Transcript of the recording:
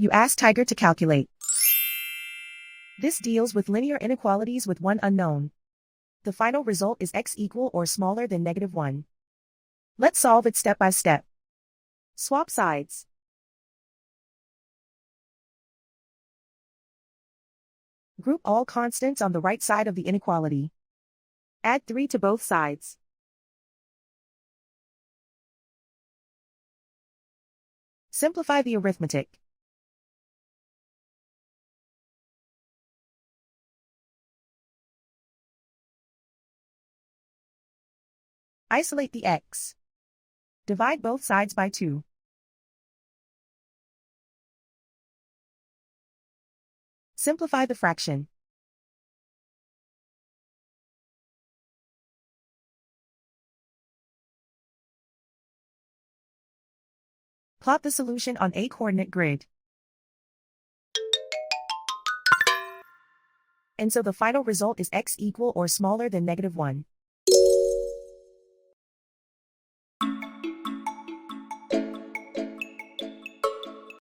You ask Tiger to calculate. This deals with linear inequalities with one unknown. The final result is x equal or smaller than -1. Let's solve it step by step. Swap sides. Group all constants on the right side of the inequality. Add 3 to both sides. Simplify the arithmetic. Isolate the x. Divide both sides by 2. Simplify the fraction. Plot the solution on a coordinate grid. And so the final result is x equal or smaller than -1.